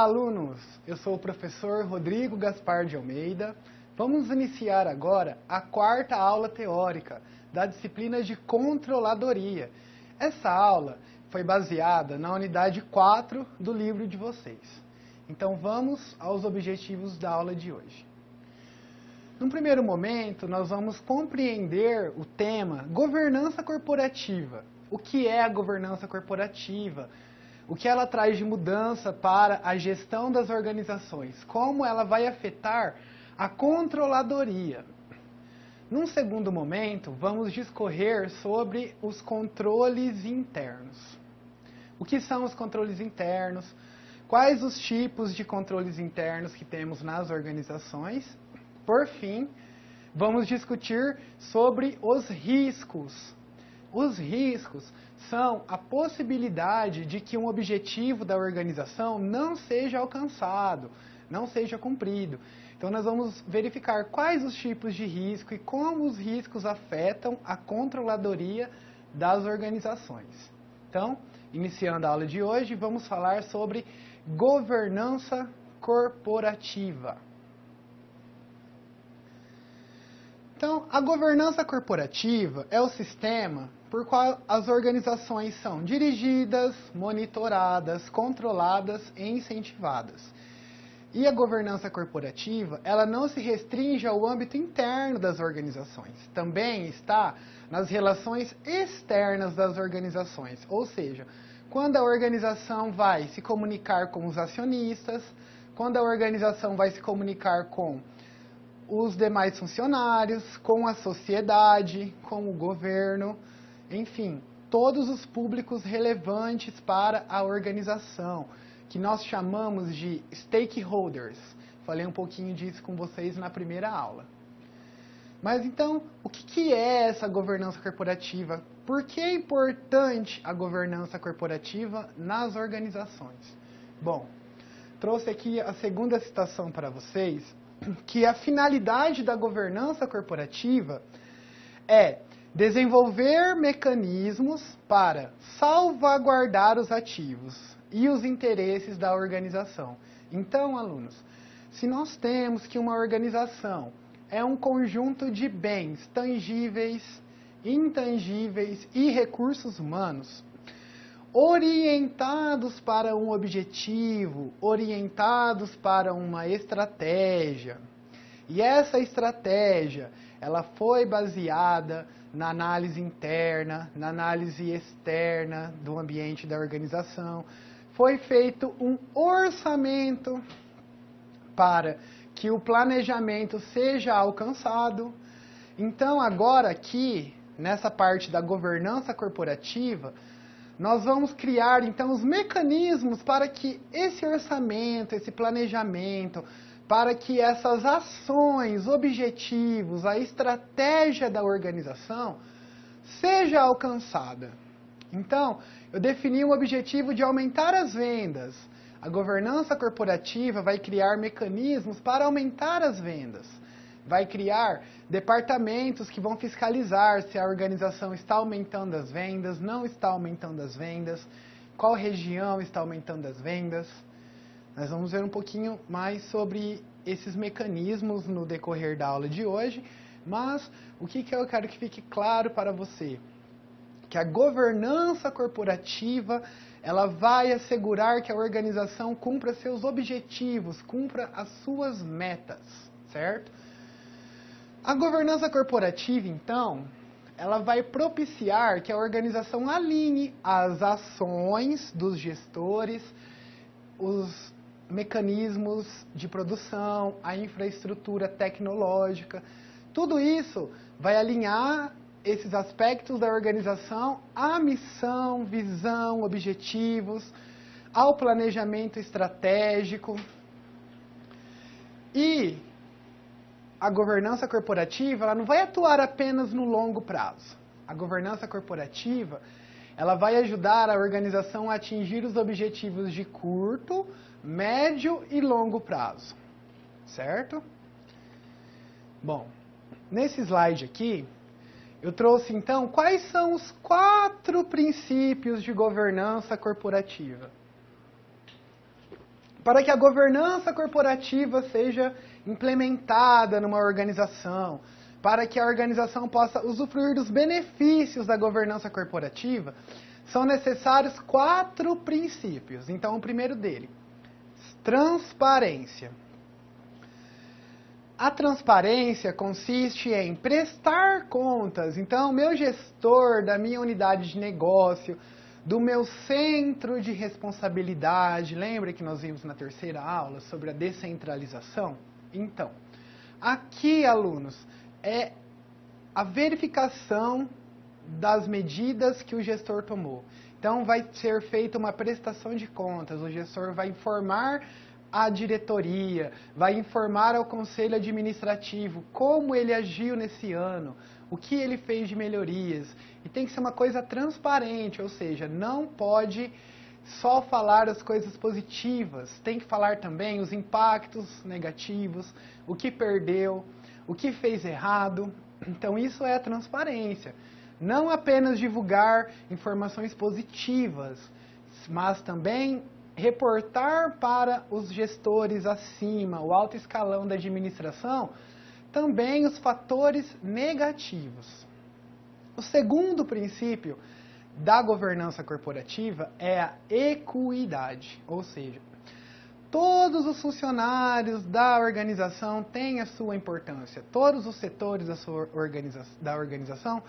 alunos! Eu sou o professor Rodrigo Gaspar de Almeida. Vamos iniciar agora a quarta aula teórica da disciplina de controladoria. Essa aula foi baseada na unidade 4 do livro de vocês. Então vamos aos objetivos da aula de hoje. Num primeiro momento, nós vamos compreender o tema governança corporativa. O que é a governança corporativa? O que ela traz de mudança para a gestão das organizações? Como ela vai afetar a controladoria? Num segundo momento, vamos discorrer sobre os controles internos. O que são os controles internos? Quais os tipos de controles internos que temos nas organizações? Por fim, vamos discutir sobre os riscos. Os riscos são a possibilidade de que um objetivo da organização não seja alcançado, não seja cumprido. Então, nós vamos verificar quais os tipos de risco e como os riscos afetam a controladoria das organizações. Então, iniciando a aula de hoje, vamos falar sobre governança corporativa. Então, a governança corporativa é o sistema por qual as organizações são dirigidas, monitoradas, controladas e incentivadas. E a governança corporativa, ela não se restringe ao âmbito interno das organizações. Também está nas relações externas das organizações. Ou seja, quando a organização vai se comunicar com os acionistas, quando a organização vai se comunicar com os demais funcionários, com a sociedade, com o governo, enfim, todos os públicos relevantes para a organização, que nós chamamos de stakeholders. Falei um pouquinho disso com vocês na primeira aula. Mas então, o que é essa governança corporativa? Por que é importante a governança corporativa nas organizações? Bom, trouxe aqui a segunda citação para vocês, que a finalidade da governança corporativa é desenvolver mecanismos para salvaguardar os ativos e os interesses da organização. Então, alunos, se nós temos que uma organização é um conjunto de bens tangíveis, intangíveis e recursos humanos, orientados para um objetivo, orientados para uma estratégia. E essa estratégia, ela foi baseada na análise interna, na análise externa do ambiente da organização. Foi feito um orçamento para que o planejamento seja alcançado. Então, agora aqui, nessa parte da governança corporativa, nós vamos criar, então, os mecanismos para que esse orçamento, esse planejamento, para que essas ações, objetivos, a estratégia da organização seja alcançada. Então, eu defini um objetivo de aumentar as vendas. A governança corporativa vai criar mecanismos para aumentar as vendas. Vai criar departamentos que vão fiscalizar se a organização está aumentando as vendas, não está aumentando as vendas, qual região está aumentando as vendas. Nós vamos ver um pouquinho mais sobre esses mecanismos no decorrer da aula de hoje, mas o que eu quero que fique claro para você? Que a governança corporativa, ela vai assegurar que a organização cumpra seus objetivos, cumpra as suas metas, certo? A governança corporativa, então, ela vai propiciar que a organização alinhe as ações dos gestores, os mecanismos de produção, a infraestrutura tecnológica. Tudo isso vai alinhar esses aspectos da organização à missão, visão, objetivos, ao planejamento estratégico. E a governança corporativa, ela não vai atuar apenas no longo prazo. A governança corporativa, ela vai ajudar a organização a atingir os objetivos de curto, médio e longo prazo. Certo? Bom, nesse slide aqui, eu trouxe então quais são os 4 princípios de governança corporativa. para que a governança corporativa seja implementada numa organização, para que a organização possa usufruir dos benefícios da governança corporativa, são necessários 4 princípios. Então, o primeiro dele, transparência. A transparência consiste em prestar contas. Então, meu gestor da minha unidade de negócio, do meu centro de responsabilidade, lembra que nós vimos na terceira aula sobre a descentralização? Então, aqui, alunos, é a verificação das medidas que o gestor tomou. Então, vai ser feita uma prestação de contas, o gestor vai informar a diretoria, vai informar ao conselho administrativo como ele agiu nesse ano, o que ele fez de melhorias. E tem que ser uma coisa transparente, ou seja, não pode só falar as coisas positivas, tem que falar também os impactos negativos, o que perdeu, o que fez errado. Então isso é a transparência. Não apenas divulgar informações positivas, mas também reportar para os gestores acima, o alto escalão da administração, também os fatores negativos. O segundo princípio da governança corporativa é a equidade, ou seja, todos os funcionários da organização têm a sua importância, todos os setores da organização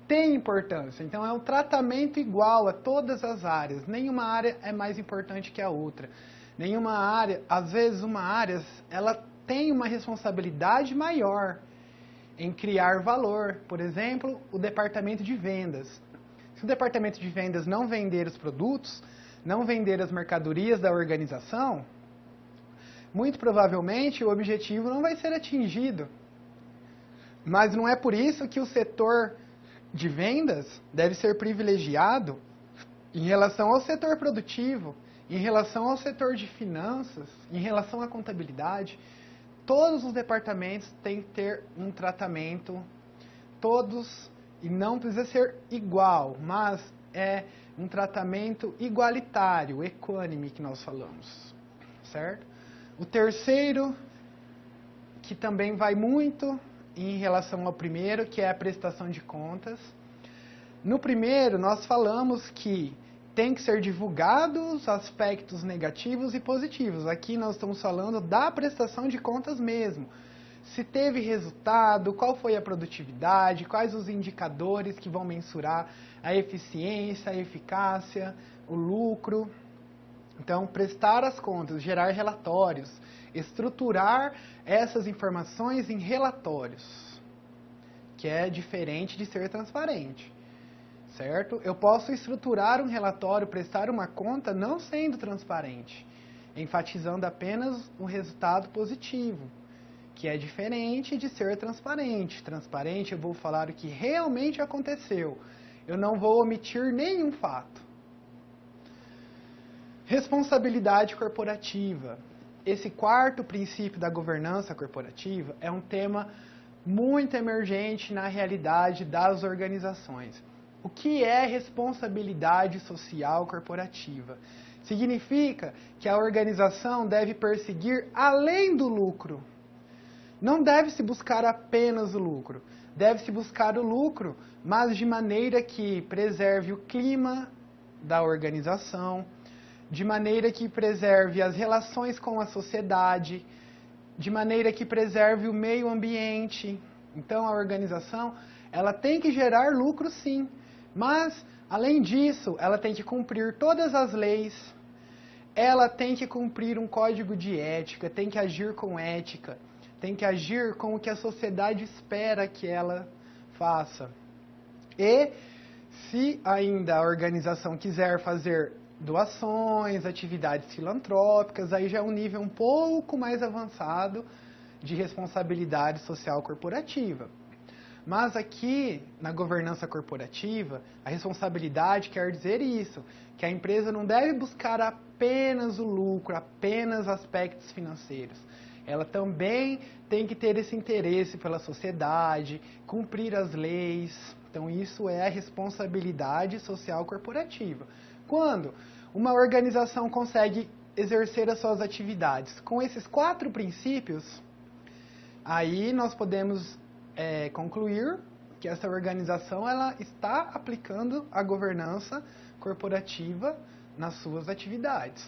têm importância. Então, é um tratamento igual a todas as áreas. Nenhuma área é mais importante que a outra. Nenhuma área, às vezes uma área, ela tem uma responsabilidade maior em criar valor. Por exemplo, o departamento de vendas. Se o departamento de vendas não vender os produtos, não vender as mercadorias da organização, muito provavelmente o objetivo não vai ser atingido. Mas não é por isso que o setor de vendas deve ser privilegiado em relação ao setor produtivo, em relação ao setor de finanças, em relação à contabilidade. Todos os departamentos têm que ter um tratamento, todos, e não precisa ser igual, mas é um tratamento igualitário, equânime que nós falamos, certo? O terceiro, que também vai muito em relação ao primeiro, que é a prestação de contas. No primeiro, nós falamos que tem que ser divulgados aspectos negativos e positivos. Aqui nós estamos falando da prestação de contas mesmo. Se teve resultado, qual foi a produtividade, quais os indicadores que vão mensurar a eficiência, a eficácia, o lucro. Então, prestar as contas, gerar relatórios, estruturar essas informações em relatórios, que é diferente de ser transparente, certo? Eu posso estruturar um relatório, prestar uma conta não sendo transparente, enfatizando apenas um resultado positivo, que é diferente de ser transparente. Transparente, eu vou falar o que realmente aconteceu, eu não vou omitir nenhum fato. Responsabilidade corporativa. Esse quarto princípio da governança corporativa é um tema muito emergente na realidade das organizações. O que é responsabilidade social corporativa? Significa que a organização deve perseguir além do lucro. Não deve-se buscar apenas o lucro. Deve-se buscar o lucro, mas de maneira que preserve o clima da organização, de maneira que preserve as relações com a sociedade, de maneira que preserve o meio ambiente. Então, a organização, ela tem que gerar lucro sim, mas, além disso, ela tem que cumprir todas as leis, ela tem que cumprir um código de ética, tem que agir com ética, tem que agir com o que a sociedade espera que ela faça. E, se ainda a organização quiser fazer doações, atividades filantrópicas, aí já é um nível um pouco mais avançado de responsabilidade social corporativa. Mas aqui, na governança corporativa, a responsabilidade quer dizer isso, que a empresa não deve buscar apenas o lucro, apenas aspectos financeiros. Ela também tem que ter esse interesse pela sociedade, cumprir as leis. Então, isso é a responsabilidade social corporativa. Quando uma organização consegue exercer as suas atividades. Com esses 4 princípios, aí nós podemos concluir que essa organização ela está aplicando a governança corporativa nas suas atividades.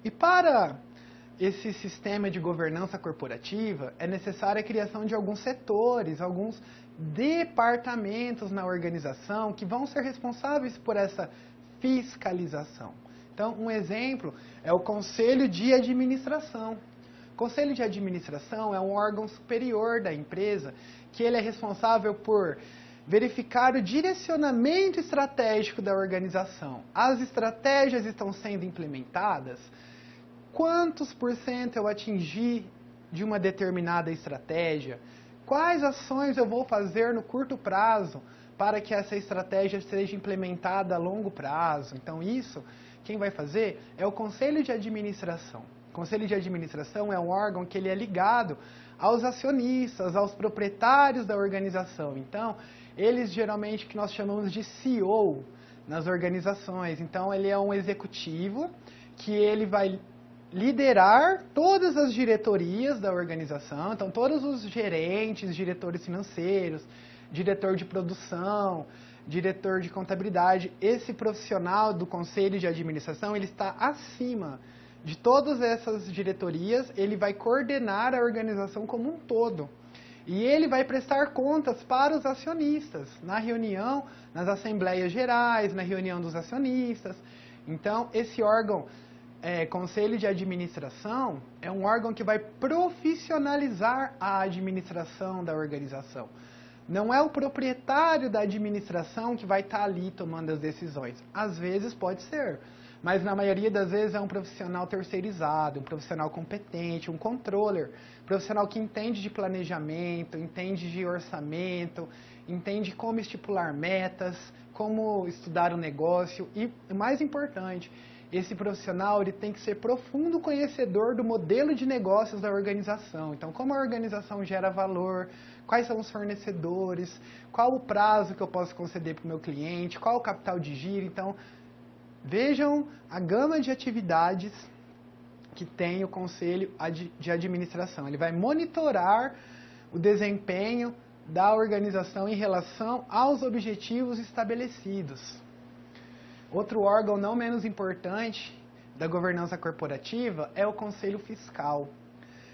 E para esse sistema de governança corporativa, é necessária a criação de alguns setores, alguns departamentos na organização que vão ser responsáveis por essa fiscalização. Então, um exemplo é o Conselho de Administração. O Conselho de Administração é um órgão superior da empresa que ele é responsável por verificar o direcionamento estratégico da organização. As estratégias estão sendo implementadas? Quantos por cento eu atingi de uma determinada estratégia? Quais ações eu vou fazer no curto prazo para que essa estratégia seja implementada a longo prazo? Então, isso, quem vai fazer é o Conselho de Administração. O Conselho de Administração é um órgão que ele é ligado aos acionistas, aos proprietários da organização. Então, eles geralmente que nós chamamos de CEO nas organizações. Então, ele é um executivo que ele vai liderar todas as diretorias da organização, então todos os gerentes, diretores financeiros, diretor de produção, diretor de contabilidade, esse profissional do conselho de administração, ele está acima de todas essas diretorias, ele vai coordenar a organização como um todo. E ele vai prestar contas para os acionistas, na reunião, nas assembleias gerais, na reunião dos acionistas. Então, esse órgão Conselho de Administração é um órgão que vai profissionalizar a administração da organização. Não é o proprietário da administração que vai estar ali tomando as decisões. Às vezes pode ser, mas na maioria das vezes é um profissional terceirizado, um profissional competente, um controller, profissional que entende de planejamento, entende de orçamento, entende como estipular metas, como estudar o negócio e, o mais importante, esse profissional ele tem que ser profundo conhecedor do modelo de negócios da organização. Então, como a organização gera valor, quais são os fornecedores, qual o prazo que eu posso conceder para o meu cliente, qual o capital de giro. Então, vejam a gama de atividades que tem o Conselho de Administração. Ele vai monitorar o desempenho da organização em relação aos objetivos estabelecidos. Outro órgão não menos importante da governança corporativa é o Conselho Fiscal.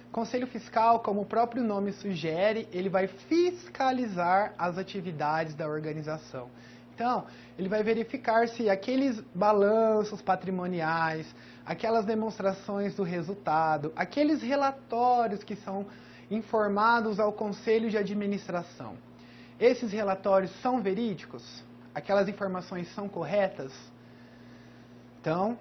O Conselho Fiscal, como o próprio nome sugere, ele vai fiscalizar as atividades da organização. Então, ele vai verificar se aqueles balanços patrimoniais, aquelas demonstrações do resultado, aqueles relatórios que são informados ao Conselho de Administração, esses relatórios são verídicos? Aquelas informações são corretas? Então,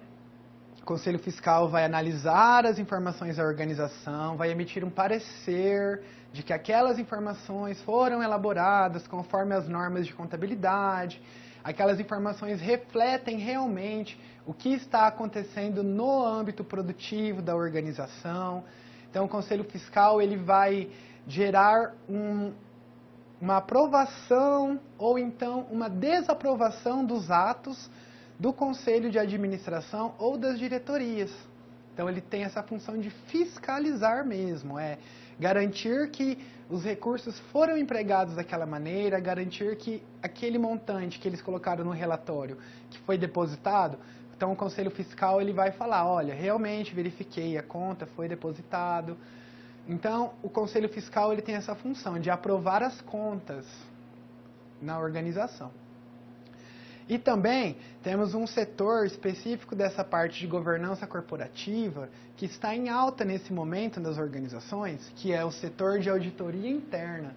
o Conselho Fiscal vai analisar as informações da organização, vai emitir um parecer de que aquelas informações foram elaboradas conforme as normas de contabilidade, aquelas informações refletem realmente o que está acontecendo no âmbito produtivo da organização. Então, o Conselho Fiscal ele vai gerar uma aprovação ou então uma desaprovação dos atos do Conselho de Administração ou das diretorias. Então, ele tem essa função de fiscalizar mesmo, garantir que os recursos foram empregados daquela maneira, garantir que aquele montante que eles colocaram no relatório que foi depositado, então o Conselho Fiscal ele vai falar, olha, realmente verifiquei, a conta foi depositado. Então, o Conselho Fiscal ele tem essa função de aprovar as contas na organização. E também temos um setor específico dessa parte de governança corporativa que está em alta nesse momento nas organizações, que é o setor de auditoria interna.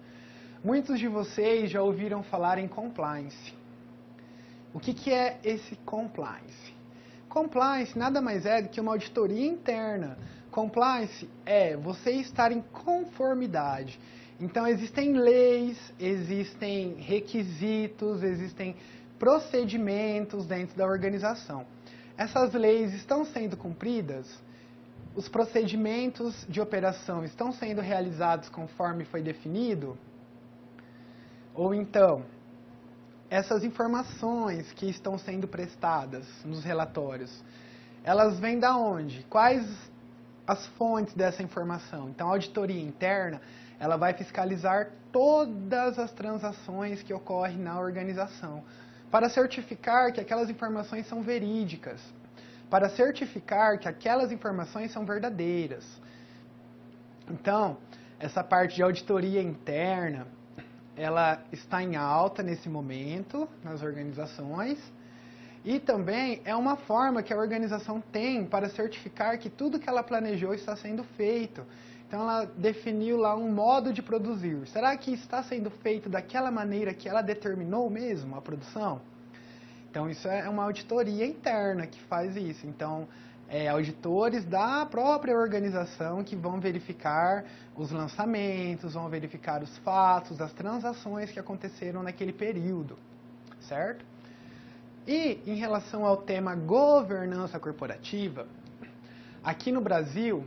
Muitos de vocês já ouviram falar em compliance. O que é esse compliance? Compliance nada mais é do que uma auditoria interna. Compliance é você estar em conformidade. Então, existem leis, existem requisitos, existem procedimentos dentro da organização. Essas leis estão sendo cumpridas? Os procedimentos de operação estão sendo realizados conforme foi definido? Ou então, essas informações que estão sendo prestadas nos relatórios, elas vêm da onde? Quais as fontes dessa informação? Então, a auditoria interna, ela vai fiscalizar todas as transações que ocorrem na organização, para certificar que aquelas informações são verídicas, para certificar que aquelas informações são verdadeiras. Então, essa parte de auditoria interna, ela está em alta nesse momento nas organizações, e também é uma forma que a organização tem para certificar que tudo que ela planejou está sendo feito. Então, ela definiu lá um modo de produzir. Será que está sendo feito daquela maneira que ela determinou mesmo a produção? Então, isso é uma auditoria interna que faz isso. Então, auditores da própria organização que vão verificar os lançamentos, vão verificar os fatos, as transações que aconteceram naquele período, certo? E, em relação ao tema governança corporativa, aqui no Brasil,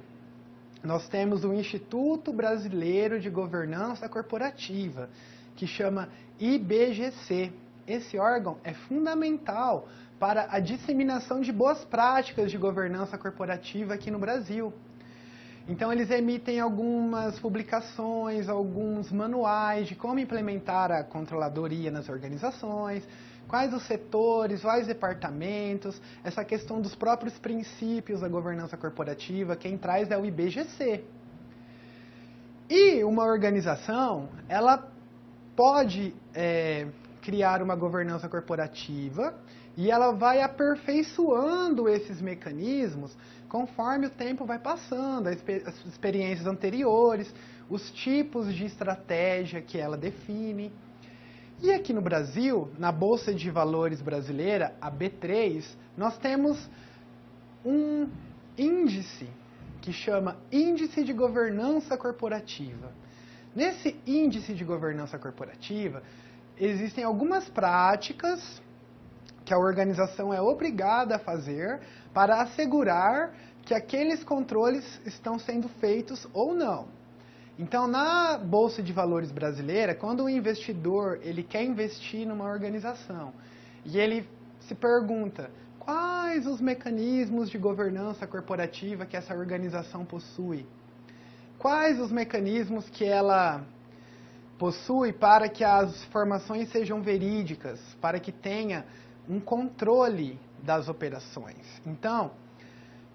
nós temos o Instituto Brasileiro de Governança Corporativa, que chama IBGC. Esse órgão é fundamental para a disseminação de boas práticas de governança corporativa aqui no Brasil. Então, eles emitem algumas publicações, alguns manuais de como implementar a controladoria nas organizações, quais os setores, quais departamentos, essa questão dos próprios princípios da governança corporativa, quem traz é o IBGC. E uma organização, ela pode criar uma governança corporativa e ela vai aperfeiçoando esses mecanismos conforme o tempo vai passando, as experiências anteriores, os tipos de estratégia que ela define. E aqui no Brasil, na Bolsa de Valores brasileira, a B3, nós temos um índice que chama Índice de Governança Corporativa. Nesse índice de governança corporativa, existem algumas práticas que a organização é obrigada a fazer para assegurar que aqueles controles estão sendo feitos ou não. Então, na Bolsa de Valores brasileira, quando o investidor ele quer investir numa organização e ele se pergunta quais os mecanismos de governança corporativa que essa organização possui, quais os mecanismos que ela possui para que as informações sejam verídicas, para que tenha um controle das operações. Então,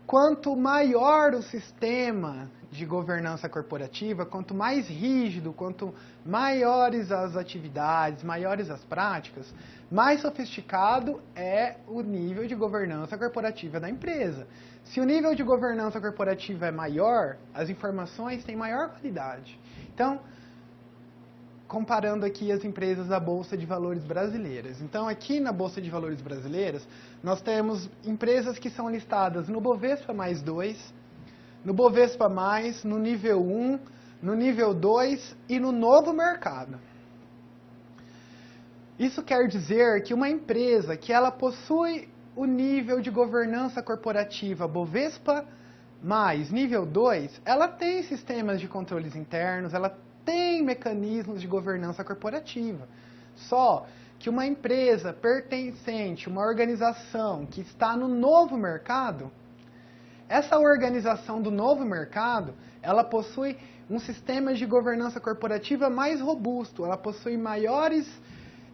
quanto maior o sistema de governança corporativa, quanto mais rígido, quanto maiores as atividades, maiores as práticas, mais sofisticado é o nível de governança corporativa da empresa. Se o nível de governança corporativa é maior, as informações têm maior qualidade. Então, comparando aqui as empresas da Bolsa de Valores brasileiras. Então, aqui na Bolsa de Valores brasileiras, nós temos empresas que são listadas no Bovespa mais 2, no Bovespa mais, no nível 1, no nível 2 e no novo mercado. Isso quer dizer que uma empresa que ela possui o nível de governança corporativa Bovespa mais nível 2, ela tem sistemas de controles internos, ela tem mecanismos de governança corporativa. Só que uma empresa pertencente, uma organização que está no novo mercado, essa organização do novo mercado, ela possui um sistema de governança corporativa mais robusto, ela possui maiores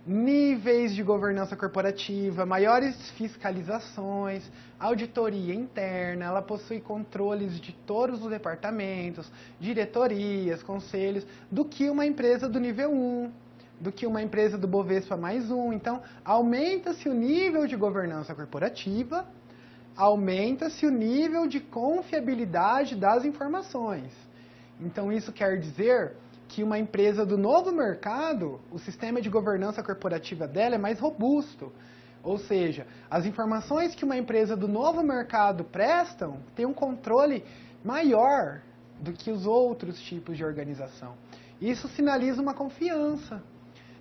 níveis de governança corporativa, maiores fiscalizações, auditoria interna, ela possui controles de todos os departamentos, diretorias, conselhos, do que uma empresa do nível 1, do que uma empresa do Bovespa mais 1. Então, aumenta-se o nível de governança corporativa, aumenta-se o nível de confiabilidade das informações. Então, isso quer dizer que uma empresa do novo mercado, o sistema de governança corporativa dela é mais robusto. Ou seja, as informações que uma empresa do novo mercado prestam têm um controle maior do que os outros tipos de organização. Isso sinaliza uma confiança.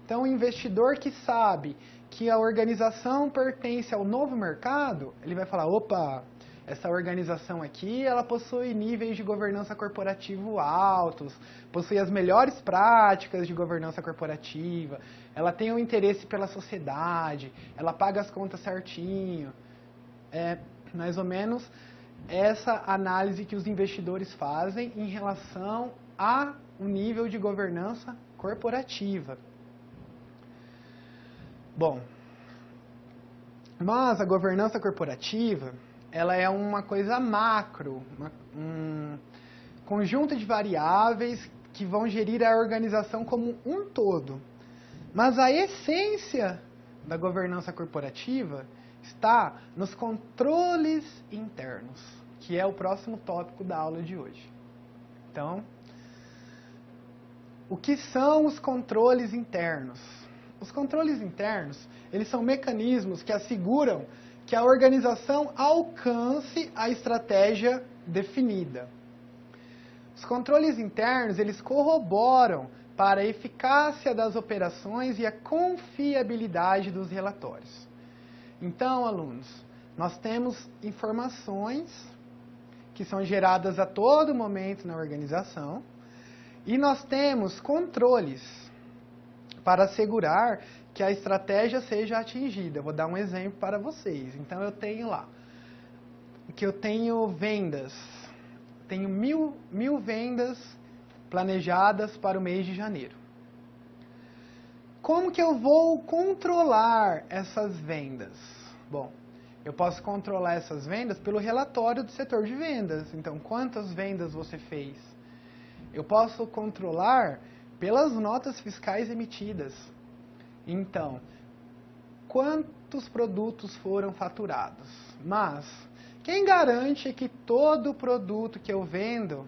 Então, o investidor que sabe que a organização pertence ao novo mercado, ele vai falar, opa, essa organização aqui, ela possui níveis de governança corporativo altos, possui as melhores práticas de governança corporativa, ela tem um interesse pela sociedade, ela paga as contas certinho. mais ou menos essa análise que os investidores fazem em relação ao nível de governança corporativa. Bom, mas a governança corporativa, ela é uma coisa macro, um conjunto de variáveis que vão gerir a organização como um todo. Mas a essência da governança corporativa está nos controles internos, que é o próximo tópico da aula de hoje. Então, o que são os controles internos? Os controles internos, eles são mecanismos que asseguram que a organização alcance a estratégia definida. Os controles internos, eles corroboram para a eficácia das operações e a confiabilidade dos relatórios. Então, alunos, nós temos informações que são geradas a todo momento na organização e nós temos controles para assegurar que a estratégia seja atingida. Eu vou dar um exemplo para vocês. Então, eu tenho lá que eu tenho vendas. Tenho mil vendas planejadas para o mês de janeiro. Como que eu vou controlar essas vendas? Bom, eu posso controlar essas vendas pelo relatório do setor de vendas. Então, quantas vendas você fez? Eu posso controlar pelas notas fiscais emitidas. Então, quantos produtos foram faturados? Mas, quem garante que todo produto que eu vendo,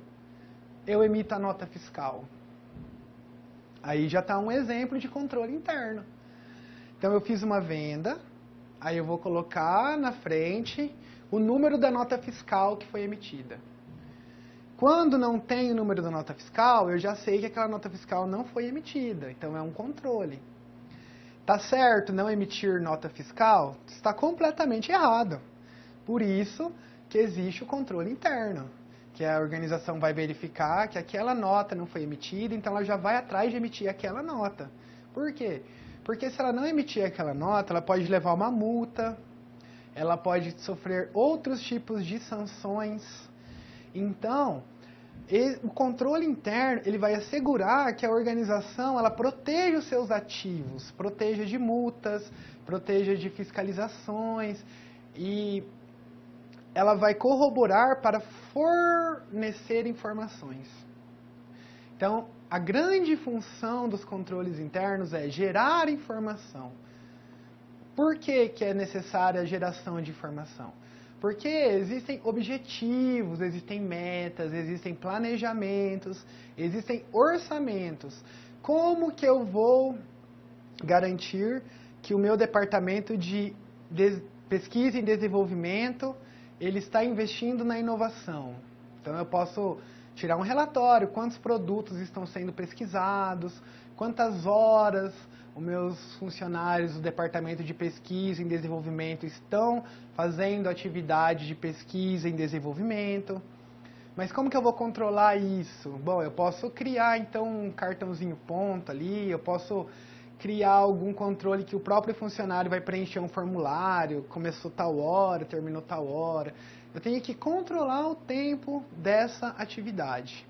eu emito a nota fiscal? Aí já está um exemplo de controle interno. Então, eu fiz uma venda, aí eu vou colocar na frente o número da nota fiscal que foi emitida. Quando não tem o número da nota fiscal, eu já sei que aquela nota fiscal não foi emitida. Então, é um controle. Tá certo não emitir nota fiscal? Está completamente errado. Por isso que existe o controle interno, que a organização vai verificar que aquela nota não foi emitida, então ela já vai atrás de emitir aquela nota. Por quê? Porque se ela não emitir aquela nota, ela pode levar uma multa, ela pode sofrer outros tipos de sanções. Então, o controle interno, ele vai assegurar que a organização, ela proteja os seus ativos, proteja de multas, proteja de fiscalizações e ela vai corroborar para fornecer informações. Então, a grande função dos controles internos é gerar informação. Por que que é necessária a geração de informação? Porque existem objetivos, existem metas, existem planejamentos, existem orçamentos. Como que eu vou garantir que o meu departamento de pesquisa e desenvolvimento ele está investindo na inovação? Então, eu posso tirar um relatório, quantos produtos estão sendo pesquisados, quantas horas os meus funcionários do departamento de pesquisa e desenvolvimento estão fazendo atividade de pesquisa e desenvolvimento. Mas como que eu vou controlar isso? Bom, eu posso criar, então, um cartãozinho ponto ali, eu posso criar algum controle que o próprio funcionário vai preencher um formulário, começou tal hora, terminou tal hora. Eu tenho que controlar o tempo dessa atividade.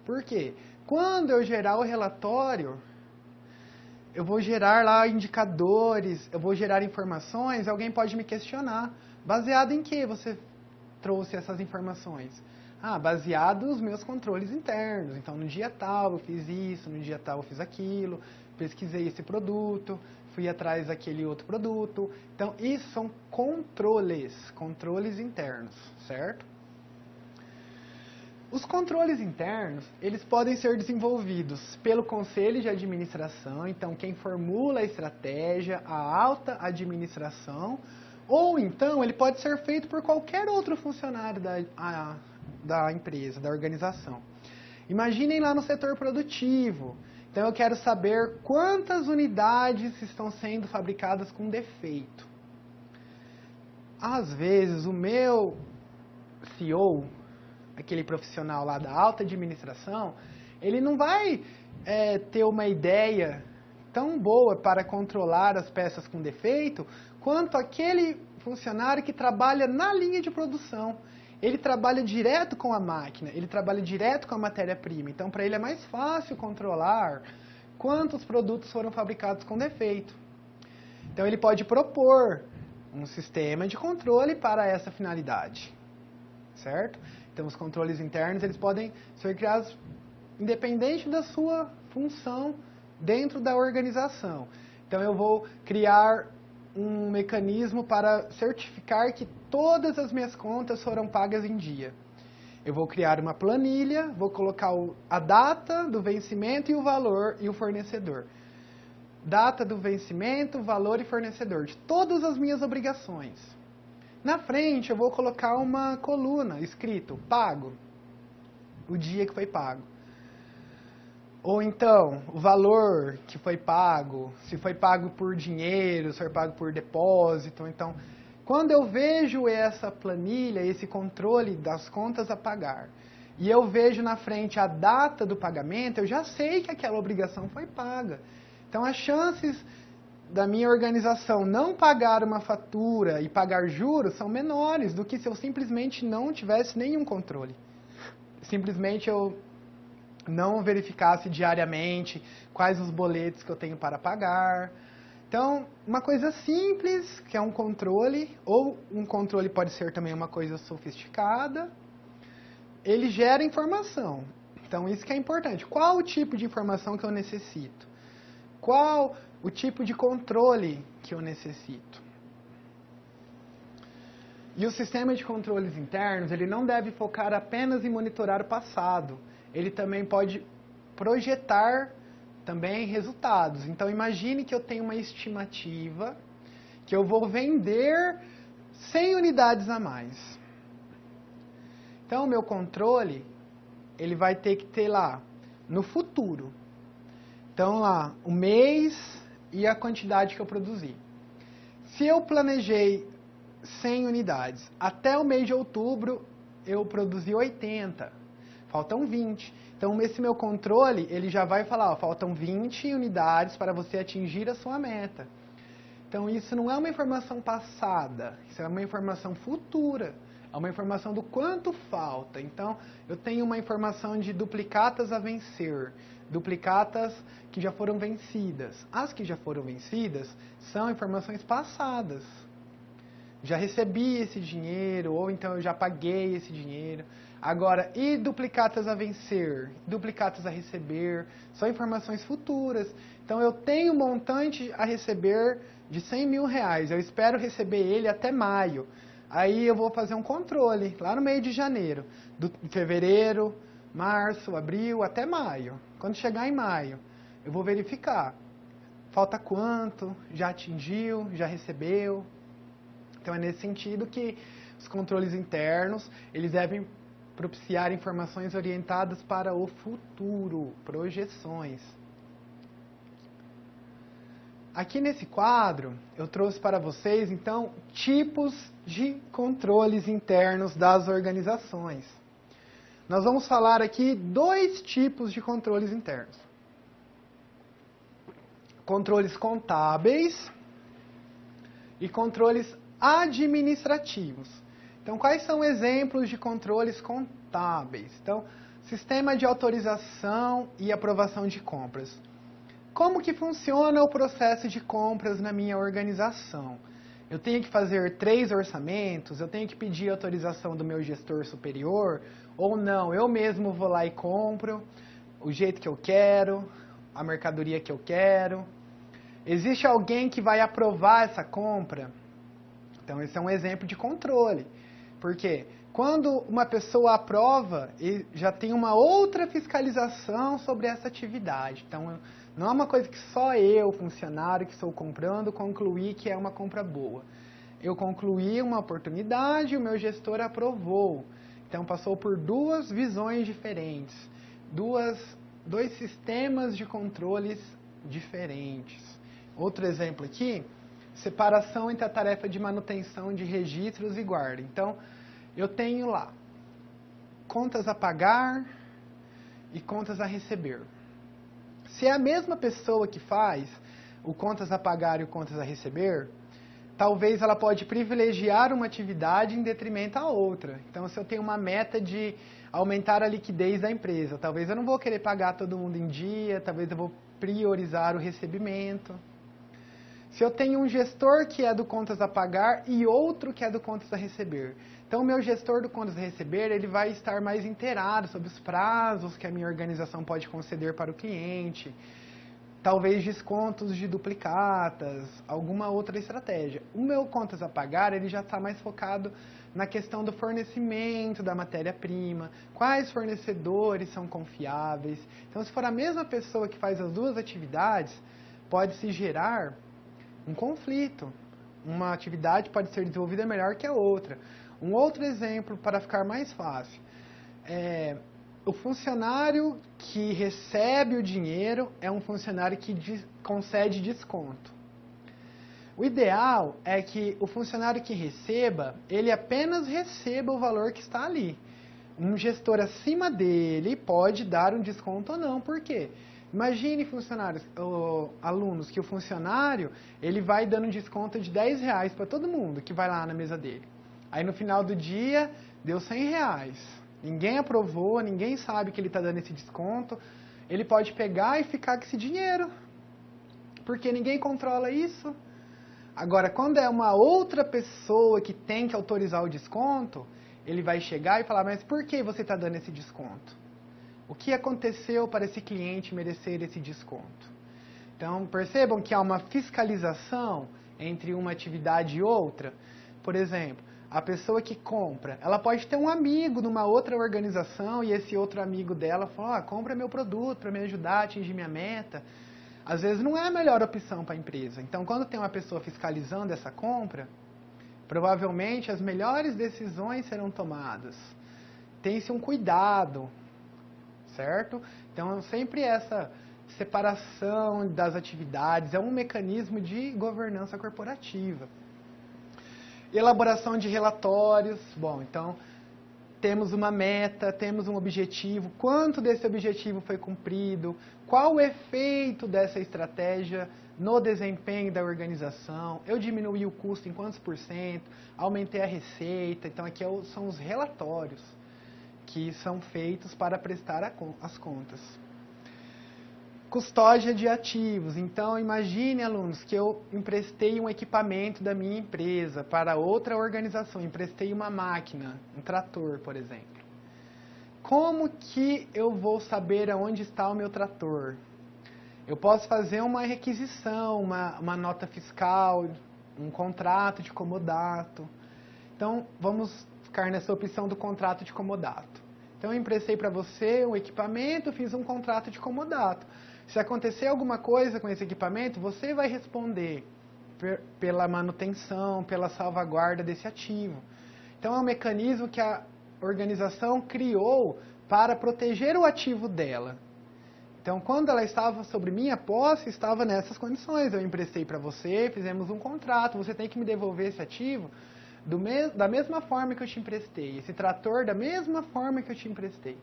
Por quê? Quando eu gerar o relatório, eu vou gerar lá indicadores, eu vou gerar informações, alguém pode me questionar. Baseado em que você trouxe essas informações? Baseado nos meus controles internos. Então, no dia tal eu fiz isso, no dia tal eu fiz aquilo, pesquisei esse produto, fui atrás daquele outro produto. Então, isso são controles internos, certo? Os controles internos, eles podem ser desenvolvidos pelo conselho de administração, então quem formula a estratégia, a alta administração, ou então ele pode ser feito por qualquer outro funcionário da empresa, da organização. Imaginem lá no setor produtivo. Então eu quero saber quantas unidades estão sendo fabricadas com defeito. Às vezes o meu CEO, aquele profissional lá da alta administração, ele não vai ter uma ideia tão boa para controlar as peças com defeito quanto aquele funcionário que trabalha na linha de produção. Ele trabalha direto com a máquina, ele trabalha direto com a matéria-prima. Então, para ele é mais fácil controlar quantos produtos foram fabricados com defeito. Então, ele pode propor um sistema de controle para essa finalidade, certo? Então, os controles internos, eles podem ser criados independente da sua função dentro da organização. Então, eu vou criar um mecanismo para certificar que todas as minhas contas foram pagas em dia. Eu vou criar uma planilha, vou colocar a data do vencimento e o valor e o fornecedor. Data do vencimento, valor e fornecedor de todas as minhas obrigações. Na frente eu vou colocar uma coluna escrito pago, o dia que foi pago. Ou então, o valor que foi pago, se foi pago por dinheiro, se foi pago por depósito. Então, quando eu vejo essa planilha, esse controle das contas a pagar, e eu vejo na frente a data do pagamento, eu já sei que aquela obrigação foi paga. Então, as chances da minha organização não pagar uma fatura e pagar juros são menores do que se eu simplesmente não tivesse nenhum controle. Simplesmente eu não verificasse diariamente quais os boletos que eu tenho para pagar. Então, uma coisa simples, que é um controle, ou um controle pode ser também uma coisa sofisticada, ele gera informação. Então, isso que é importante. Qual o tipo de informação que eu necessito? Qual o tipo de controle que eu necessito? E o sistema de controles internos, ele não deve focar apenas em monitorar o passado. Ele também pode projetar também resultados. Então, imagine que eu tenho uma estimativa que eu vou vender 100 unidades a mais. Então, o meu controle, ele vai ter que ter lá, no futuro. Então, lá, o mês e a quantidade que eu produzi. Se eu planejei 100 unidades, até o mês de outubro, eu produzi 80. Faltam 20. Então, esse meu controle, ele já vai falar, ó, faltam 20 unidades para você atingir a sua meta. Então, isso não é uma informação passada, isso é uma informação futura. É uma informação do quanto falta. Então, eu tenho uma informação de duplicatas a vencer, duplicatas que já foram vencidas. As que já foram vencidas são informações passadas. Já recebi esse dinheiro, ou então eu já paguei esse dinheiro. Agora, e duplicatas a vencer, duplicatas a receber, são informações futuras. Então, eu tenho um montante a receber de 100 mil reais. Eu espero receber ele até maio. Aí eu vou fazer um controle, lá no meio de janeiro, de fevereiro, março, abril, até maio. Quando chegar em maio, eu vou verificar. Falta quanto, já atingiu, já recebeu. Então, é nesse sentido que os controles internos, eles devem propiciar informações orientadas para o futuro, projeções. Aqui nesse quadro, eu trouxe para vocês, então, tipos de controles internos das organizações. Nós vamos falar aqui 2 tipos de controles internos. Controles contábeis e controles administrativos. Então, quais são exemplos de controles contábeis? Então, sistema de autorização e aprovação de compras. Como que funciona o processo de compras na minha organização? Eu tenho que fazer 3 orçamentos? Eu tenho que pedir autorização do meu gestor superior? Ou não, eu mesmo vou lá e compro o jeito que eu quero, a mercadoria que eu quero? Existe alguém que vai aprovar essa compra? Então, esse é um exemplo de controle. Porque quando uma pessoa aprova, já tem uma outra fiscalização sobre essa atividade. Então, não é uma coisa que só eu, funcionário que estou comprando, concluí que é uma compra boa. Eu concluí uma oportunidade e o meu gestor aprovou. Então, passou por 2 visões diferentes, 2 sistemas de controles diferentes. Outro exemplo aqui, separação entre a tarefa de manutenção de registros e guarda. Então, eu tenho lá contas a pagar e contas a receber. Se é a mesma pessoa que faz o contas a pagar e o contas a receber, talvez ela pode privilegiar uma atividade em detrimento à outra. Então, se eu tenho uma meta de aumentar a liquidez da empresa, talvez eu não vou querer pagar todo mundo em dia, talvez eu vou priorizar o recebimento. Se eu tenho um gestor que é do contas a pagar e outro que é do contas a receber. Então, o meu gestor do contas a receber, ele vai estar mais inteirado sobre os prazos que a minha organização pode conceder para o cliente, talvez descontos de duplicatas, alguma outra estratégia. O meu contas a pagar, ele já está mais focado na questão do fornecimento da matéria-prima, quais fornecedores são confiáveis. Então, se for a mesma pessoa que faz as duas atividades, pode-se gerar um conflito. Uma atividade pode ser desenvolvida melhor que a outra. Um outro exemplo, para ficar mais fácil, o funcionário que recebe o dinheiro é um funcionário que concede desconto. O ideal é que o funcionário que receba, ele apenas receba o valor que está ali. Um gestor acima dele pode dar um desconto ou não. Por quê? Imagine funcionários, alunos, que o funcionário ele vai dando um desconto de R$10 para todo mundo que vai lá na mesa dele. Aí no final do dia deu R$100. Ninguém aprovou, ninguém sabe que ele está dando esse desconto. Ele pode pegar e ficar com esse dinheiro, porque ninguém controla isso. Agora, quando é uma outra pessoa que tem que autorizar o desconto, ele vai chegar e falar, mas por que você está dando esse desconto? O que aconteceu para esse cliente merecer esse desconto? Então, percebam que há uma fiscalização entre uma atividade e outra. Por exemplo, a pessoa que compra, ela pode ter um amigo numa outra organização e esse outro amigo dela fala, compra meu produto para me ajudar a atingir minha meta. Às vezes não é a melhor opção para a empresa. Então, quando tem uma pessoa fiscalizando essa compra, provavelmente as melhores decisões serão tomadas. Tem-se um cuidado, certo? Então, sempre essa separação das atividades é um mecanismo de governança corporativa. Elaboração de relatórios. Bom, então, temos uma meta, temos um objetivo. Quanto desse objetivo foi cumprido? Qual o efeito dessa estratégia no desempenho da organização? Eu diminuí o custo em quantos %? Aumentei a receita? Então, aqui são os relatórios que são feitos para prestar as contas. Custódia de ativos. Então, imagine, alunos, que eu emprestei um equipamento da minha empresa para outra organização. Emprestei uma máquina, um trator, por exemplo. Como que eu vou saber aonde está o meu trator? Eu posso fazer uma requisição, uma nota fiscal, um contrato de comodato. Então, vamos ficar nessa opção do contrato de comodato. Então, eu emprestei para você um equipamento, fiz um contrato de comodato. Se acontecer alguma coisa com esse equipamento, você vai responder pela manutenção, pela salvaguarda desse ativo. Então, é um mecanismo que a organização criou para proteger o ativo dela. Então, quando ela estava sobre minha posse, estava nessas condições. Eu emprestei para você, fizemos um contrato, você tem que me devolver esse ativo da mesma forma que eu te emprestei. Esse trator da mesma forma que eu te emprestei.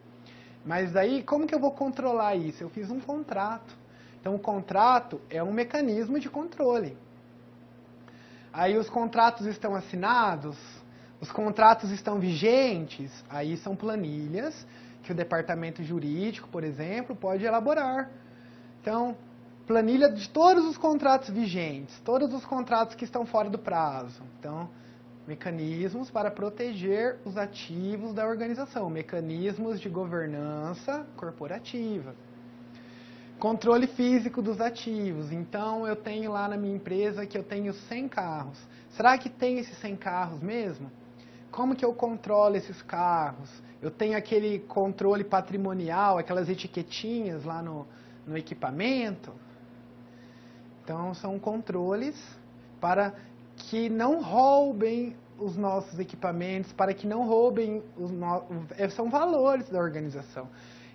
Mas aí, como que eu vou controlar isso? Eu fiz um contrato. Então, o contrato é um mecanismo de controle. Aí, os contratos estão assinados, os contratos estão vigentes, aí são planilhas que o departamento jurídico, por exemplo, pode elaborar. Então, planilha de todos os contratos vigentes, todos os contratos que estão fora do prazo. Então, mecanismos para proteger os ativos da organização, mecanismos de governança corporativa. Controle físico dos ativos. Então, eu tenho lá na minha empresa que eu tenho 100 carros. Será que tem esses 100 carros mesmo? Como que eu controlo esses carros? Eu tenho aquele controle patrimonial, aquelas etiquetinhas lá no equipamento. Então, são controles para que não roubem os nossos equipamentos, para que não roubem são valores da organização.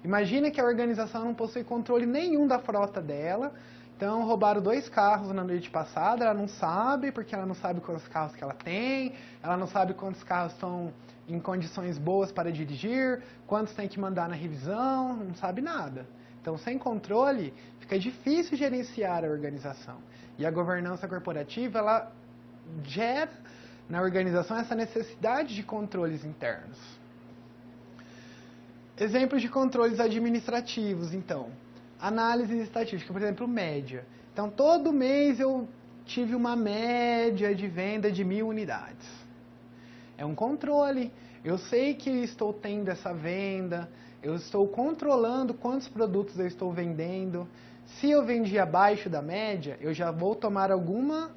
Imagina que a organização não possui controle nenhum da frota dela, então roubaram 2 carros na noite passada, ela não sabe, porque ela não sabe quantos carros que ela tem, ela não sabe quantos carros estão em condições boas para dirigir, quantos tem que mandar na revisão, não sabe nada. Então, sem controle, fica difícil gerenciar a organização. E a governança corporativa, ela gera na organização essa necessidade de controles internos. Exemplos de controles administrativos, então. Análise estatística, por exemplo, média. Então, todo mês eu tive uma média de venda de 1.000 unidades. É um controle. Eu sei que estou tendo essa venda, eu estou controlando quantos produtos eu estou vendendo. Se eu vendi abaixo da média, eu já vou tomar alguma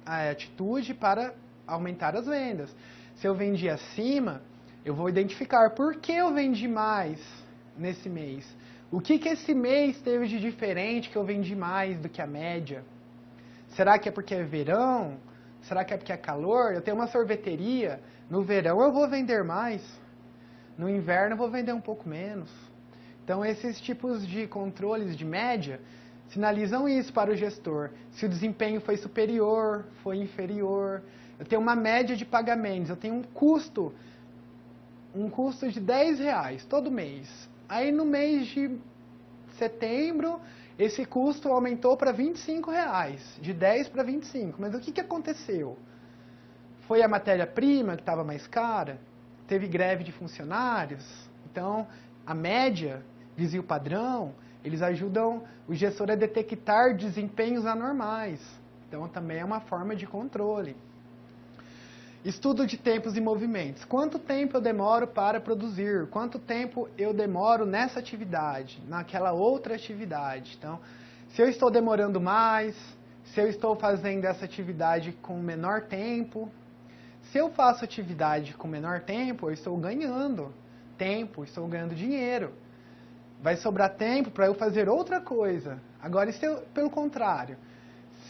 atitude para aumentar as vendas. Se eu vendi acima, eu vou identificar por que eu vendi mais nesse mês. O que esse mês teve de diferente que eu vendi mais do que a média? Será que é porque é verão? Será que é porque é calor? Eu tenho uma sorveteria, no verão eu vou vender mais, no inverno eu vou vender um pouco menos. Então esses tipos de controles de média sinalizam isso para o gestor. Se o desempenho foi superior, foi inferior. Eu tenho uma média de pagamentos, eu tenho um custo de R$10 todo mês. Aí no mês de setembro, esse custo aumentou para R$25, de 10 para 25. Mas o que aconteceu? Foi a matéria-prima que estava mais cara? Teve greve de funcionários? Então, a média, desvio padrão, eles ajudam o gestor a detectar desempenhos anormais. Então, também é uma forma de controle. Estudo de tempos e movimentos. Quanto tempo eu demoro para produzir? Quanto tempo eu demoro nessa atividade, naquela outra atividade? Então, se eu estou demorando mais, se eu estou fazendo essa atividade com menor tempo. Se eu faço atividade com menor tempo, eu estou ganhando tempo, estou ganhando dinheiro. Vai sobrar tempo para eu fazer outra coisa. Agora, se eu, pelo contrário,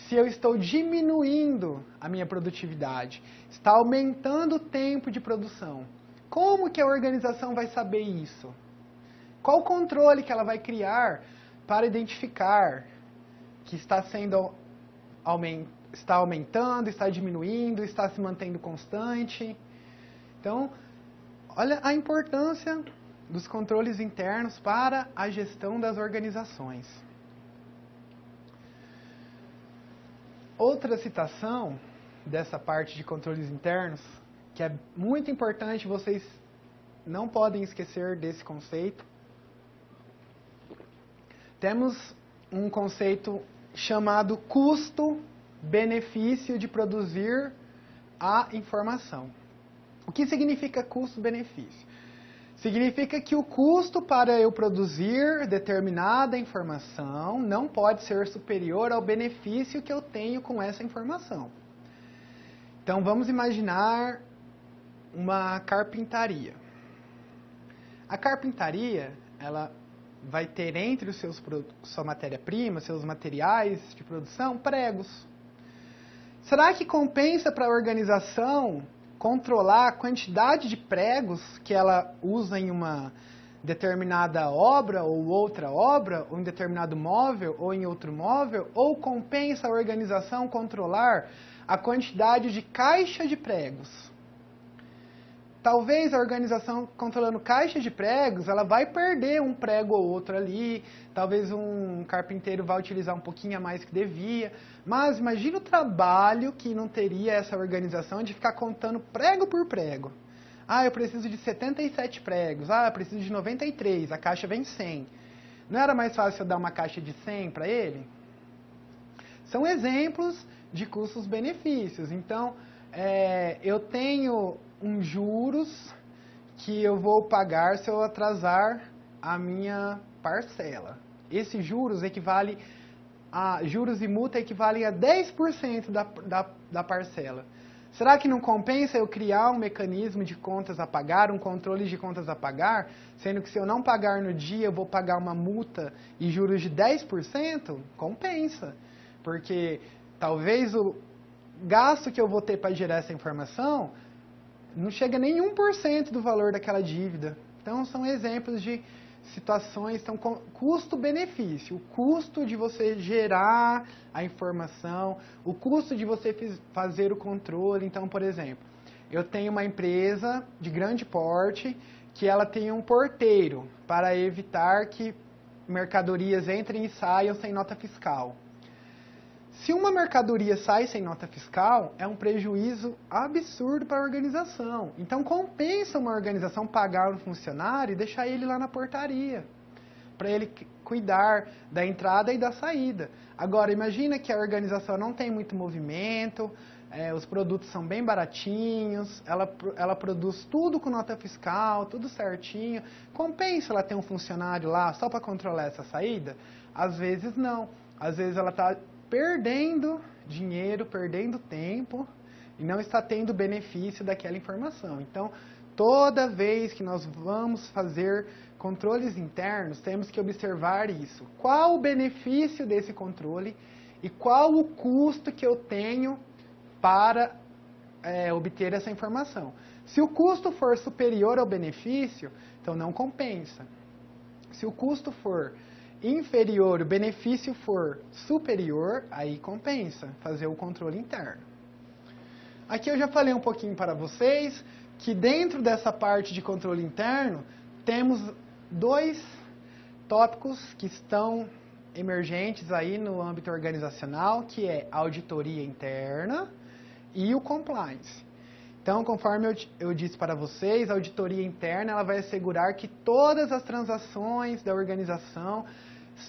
se eu estou diminuindo a minha produtividade, está aumentando o tempo de produção, como que a organização vai saber isso? Qual o controle que ela vai criar para identificar que está aumentando, está diminuindo, está se mantendo constante? Então, olha a importância dos controles internos para a gestão das organizações. Outra citação dessa parte de controles internos, que é muito importante, vocês não podem esquecer desse conceito. Temos um conceito chamado custo-benefício de produzir a informação. O que significa custo-benefício? Significa que o custo para eu produzir determinada informação não pode ser superior ao benefício que eu tenho com essa informação. Então, vamos imaginar uma carpintaria. A carpintaria, ela vai ter entre sua matéria-prima, seus materiais de produção, pregos. Será que compensa para a organização controlar a quantidade de pregos que ela usa em uma determinada obra ou outra obra, ou em determinado móvel ou em outro móvel, ou compensa a organização controlar a quantidade de caixa de pregos? Talvez a organização controlando caixa de pregos, ela vai perder um prego ou outro ali, talvez um carpinteiro vai utilizar um pouquinho a mais que devia, mas imagina o trabalho que não teria essa organização de ficar contando prego por prego. Ah, eu preciso de 77 pregos, eu preciso de 93, a caixa vem 100. Não era mais fácil eu dar uma caixa de 100 para ele? São exemplos de custos-benefícios. Então, eu tenho juros que eu vou pagar se eu atrasar a minha parcela. Esses juros juros e multa equivalem a 10% da parcela. Será que não compensa eu criar um mecanismo de contas a pagar, um controle de contas a pagar, sendo que se eu não pagar no dia eu vou pagar uma multa e juros de 10%? Compensa, porque talvez o gasto que eu vou ter para gerar essa informação não chega nem 1% do valor daquela dívida. Então, são exemplos de situações, então, custo-benefício. O custo de você gerar a informação, o custo de você fazer o controle. Então, por exemplo, eu tenho uma empresa de grande porte que ela tem um porteiro para evitar que mercadorias entrem e saiam sem nota fiscal. Se uma mercadoria sai sem nota fiscal, é um prejuízo absurdo para a organização. Então, compensa uma organização pagar um funcionário e deixar ele lá na portaria, para ele cuidar da entrada e da saída. Agora, imagina que a organização não tem muito movimento, os produtos são bem baratinhos, ela produz tudo com nota fiscal, tudo certinho. Compensa ela ter um funcionário lá só para controlar essa saída? Às vezes não. Às vezes ela está perdendo dinheiro, perdendo tempo e não está tendo benefício daquela informação. Então, toda vez que nós vamos fazer controles internos, temos que observar isso. Qual o benefício desse controle e qual o custo que eu tenho para obter essa informação. Se o custo for superior ao benefício, então não compensa. Se o custo for inferior, o benefício for superior, aí compensa fazer o controle interno. Aqui eu já falei um pouquinho para vocês que dentro dessa parte de controle interno temos dois tópicos que estão emergentes aí no âmbito organizacional, que é a auditoria interna e o compliance. Então, conforme eu disse para vocês, a auditoria interna ela vai assegurar que todas as transações da organização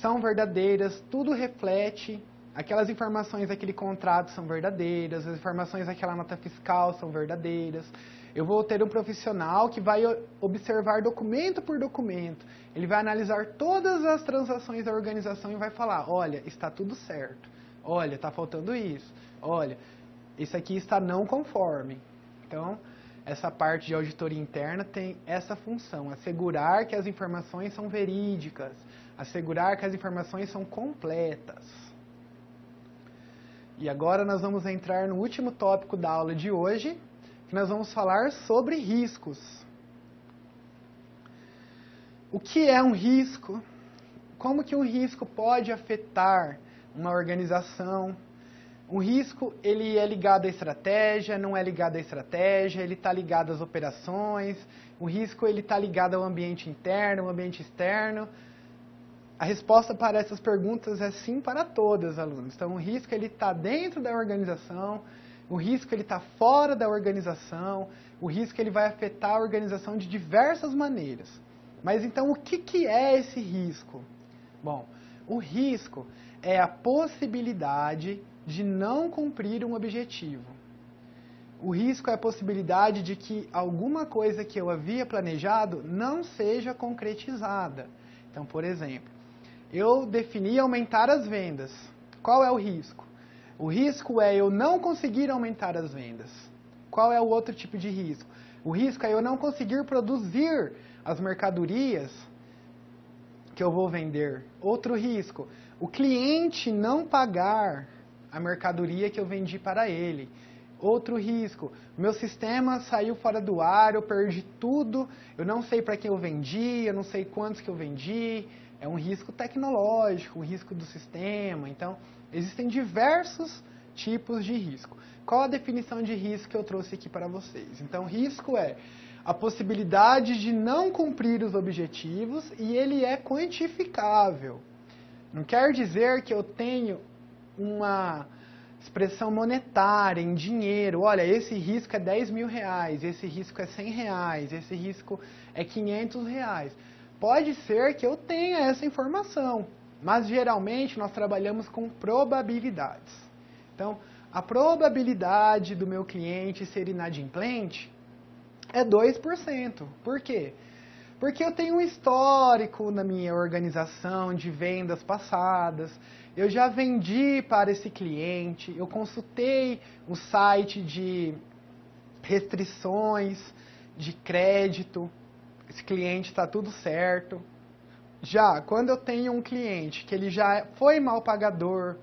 são verdadeiras, tudo reflete, aquelas informações daquele contrato são verdadeiras, as informações daquela nota fiscal são verdadeiras. Eu vou ter um profissional que vai observar documento por documento, ele vai analisar todas as transações da organização e vai falar, olha, está tudo certo, olha, está faltando isso, olha, isso aqui está não conforme. Então, essa parte de auditoria interna tem essa função, assegurar que as informações são verídicas, assegurar que as informações são completas. E agora nós vamos entrar no último tópico da aula de hoje, que nós vamos falar sobre riscos. O que é um risco? Como que um risco pode afetar uma organização? O risco, ele é ligado à estratégia, não é ligado à estratégia, ele está ligado às operações, o risco ele está ligado ao ambiente interno, ao ambiente externo. A resposta para essas perguntas é sim para todas, alunos. Então, o risco ele está dentro da organização, o risco ele está fora da organização, o risco ele vai afetar a organização de diversas maneiras. Mas então, o que é esse risco? Bom, o risco é a possibilidade de não cumprir um objetivo. O risco é a possibilidade de que alguma coisa que eu havia planejado não seja concretizada. Então, por exemplo, eu defini aumentar as vendas. Qual é o risco? O risco é eu não conseguir aumentar as vendas. Qual é o outro tipo de risco? O risco é eu não conseguir produzir as mercadorias que eu vou vender. Outro risco, o cliente não pagar a mercadoria que eu vendi para ele. Outro risco, meu sistema saiu fora do ar, eu perdi tudo, eu não sei para quem eu vendi, eu não sei quantos que eu vendi. É um risco tecnológico, um risco do sistema. Então, existem diversos tipos de risco. Qual a definição de risco que eu trouxe aqui para vocês? Então, risco é a possibilidade de não cumprir os objetivos e ele é quantificável. Não quer dizer que eu tenho uma expressão monetária, em dinheiro. Olha, esse risco é 10 mil reais, esse risco é 100 reais, esse risco é 500 reais. Pode ser que eu tenha essa informação, mas geralmente nós trabalhamos com probabilidades. Então, a probabilidade do meu cliente ser inadimplente é 2%. Por quê? Porque eu tenho um histórico na minha organização de vendas passadas, eu já vendi para esse cliente, eu consultei o site de restrições de crédito, esse cliente está tudo certo. Já, quando eu tenho um cliente que ele já foi mal pagador,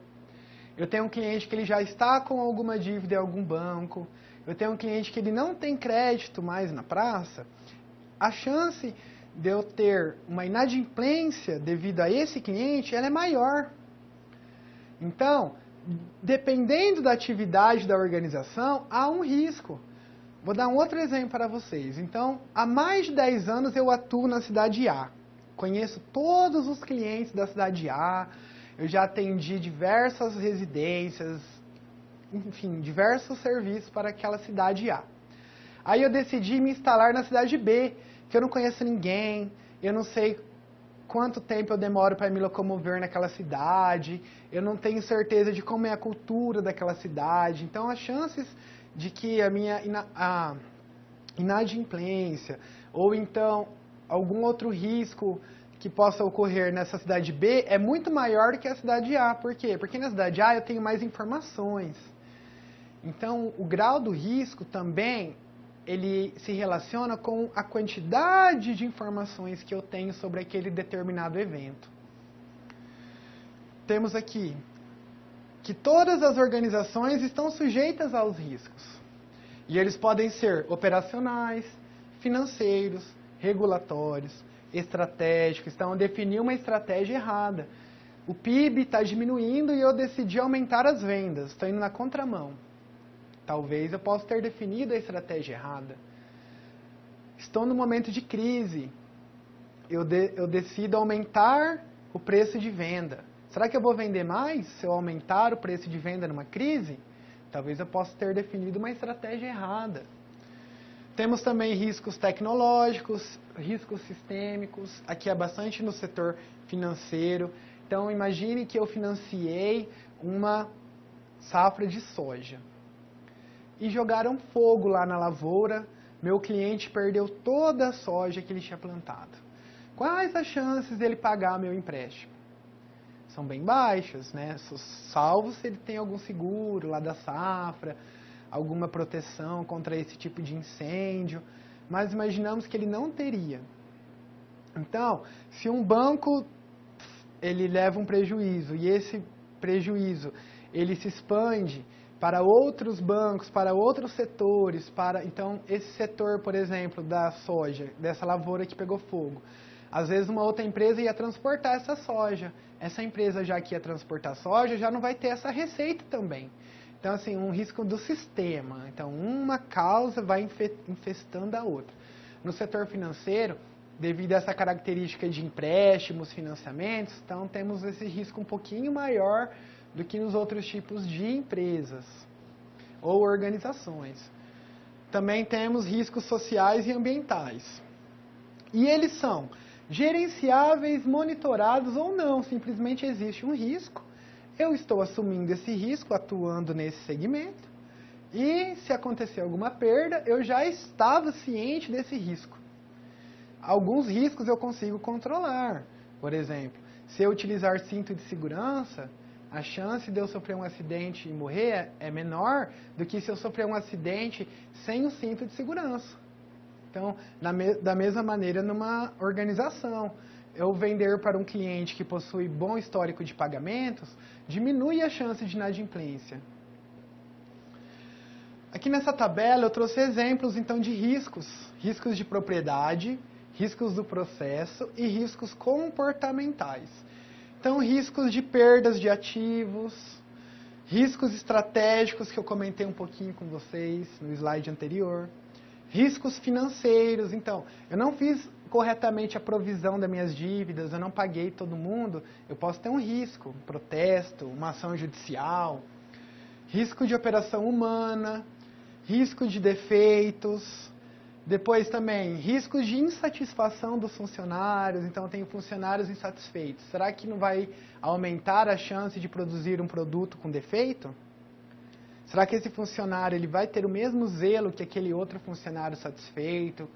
eu tenho um cliente que ele já está com alguma dívida em algum banco, eu tenho um cliente que ele não tem crédito mais na praça, a chance de eu ter uma inadimplência devido a esse cliente, ela é maior. Então, dependendo da atividade da organização, há um risco. Vou dar um outro exemplo para vocês. Então, há mais de 10 anos eu atuo na cidade A. Conheço todos os clientes da cidade A, eu já atendi diversas residências, enfim, diversos serviços para aquela cidade A. Aí eu decidi me instalar na cidade B, que eu não conheço ninguém, eu não sei quanto tempo eu demoro para me locomover naquela cidade, eu não tenho certeza de como é a cultura daquela cidade. Então, as chances de que a minha inadimplência ou então algum outro risco que possa ocorrer nessa cidade B é muito maior do que a cidade A. Por quê? Porque na cidade A eu tenho mais informações. Então, o grau do risco também ele se relaciona com a quantidade de informações que eu tenho sobre aquele determinado evento. Temos aqui que todas as organizações estão sujeitas aos riscos. E eles podem ser operacionais, financeiros, regulatórios, estratégicos. Então, eu defini uma estratégia errada. O PIB está diminuindo e eu decidi aumentar as vendas. Estou indo na contramão. Talvez eu possa ter definido a estratégia errada. Estou no momento de crise. Eu decido aumentar o preço de venda. Será que eu vou vender mais se eu aumentar o preço de venda numa crise? Talvez eu possa ter definido uma estratégia errada. Temos também riscos tecnológicos, riscos sistêmicos. Aqui é bastante no setor financeiro. Então, imagine que eu financiei uma safra de soja. E jogaram fogo lá na lavoura, meu cliente perdeu toda a soja que ele tinha plantado. Quais as chances dele pagar meu empréstimo? São bem baixas, né? Salvo se ele tem algum seguro lá da safra, alguma proteção contra esse tipo de incêndio, mas imaginamos que ele não teria. Então, se um banco ele leva um prejuízo e esse prejuízo ele se expande para outros bancos, para outros setores, então esse setor, por exemplo, da soja, dessa lavoura que pegou fogo, às vezes uma outra empresa ia transportar essa soja. Essa empresa já que ia transportar soja já não vai ter essa receita também. Então, assim, um risco do sistema. Então, uma causa vai infestando a outra. No setor financeiro, devido a essa característica de empréstimos, financiamentos, então temos esse risco um pouquinho maior do que nos outros tipos de empresas ou organizações. Também temos riscos sociais e ambientais. E eles são gerenciáveis, monitorados ou não. Simplesmente existe um risco. Eu estou assumindo esse risco, atuando nesse segmento. E se acontecer alguma perda, eu já estava ciente desse risco. Alguns riscos eu consigo controlar. Por exemplo, se eu utilizar cinto de segurança, a chance de eu sofrer um acidente e morrer é menor do que se eu sofrer um acidente sem o cinto de segurança. Então, da mesma maneira, numa organização, eu vender para um cliente que possui bom histórico de pagamentos, diminui a chance de inadimplência. Aqui nessa tabela eu trouxe exemplos então de riscos. Riscos de propriedade, riscos do processo e riscos comportamentais. Então, riscos de perdas de ativos, riscos estratégicos que eu comentei um pouquinho com vocês no slide anterior, riscos financeiros. Então, eu não fiz corretamente a provisão das minhas dívidas, eu não paguei todo mundo, eu posso ter um risco, um protesto, uma ação judicial, risco de operação humana, risco de defeitos. Depois também, riscos de insatisfação dos funcionários. Então, eu tenho funcionários insatisfeitos. Será que não vai aumentar a chance de produzir um produto com defeito? Será que esse funcionário ele vai ter o mesmo zelo que aquele outro funcionário satisfeito,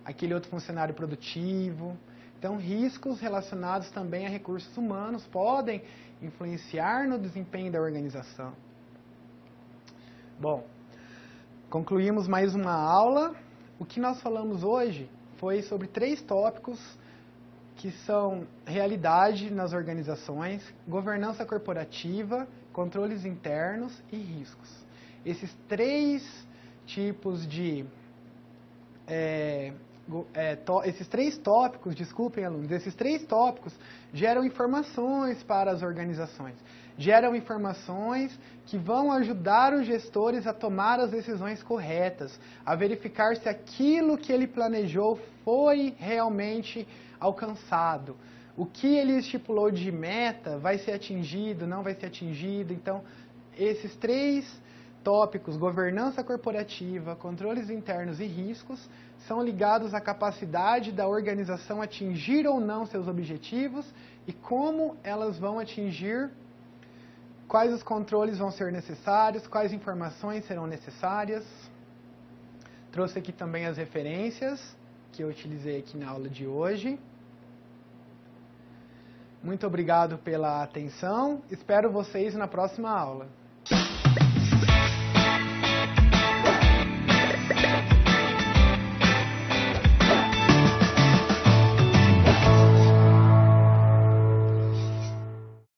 aquele outro funcionário produtivo? Então, riscos relacionados também a recursos humanos podem influenciar no desempenho da organização. Bom, concluímos mais uma aula. O que nós falamos hoje foi sobre 3 tópicos que são realidade nas organizações, governança corporativa, controles internos e riscos. Esses 3 tipos de... esses 3 tópicos, desculpem alunos, esses 3 tópicos geram informações para as organizações. Geram informações que vão ajudar os gestores a tomar as decisões corretas, a verificar se aquilo que ele planejou foi realmente alcançado, o que ele estipulou de meta vai ser atingido, não vai ser atingido. Então, esses 3 tópicos, governança corporativa, controles internos e riscos, são ligados à capacidade da organização atingir ou não seus objetivos e como elas vão atingir, quais os controles vão ser necessários, quais informações serão necessárias. Trouxe aqui também as referências que eu utilizei aqui na aula de hoje. Muito obrigado pela atenção. Espero vocês na próxima aula.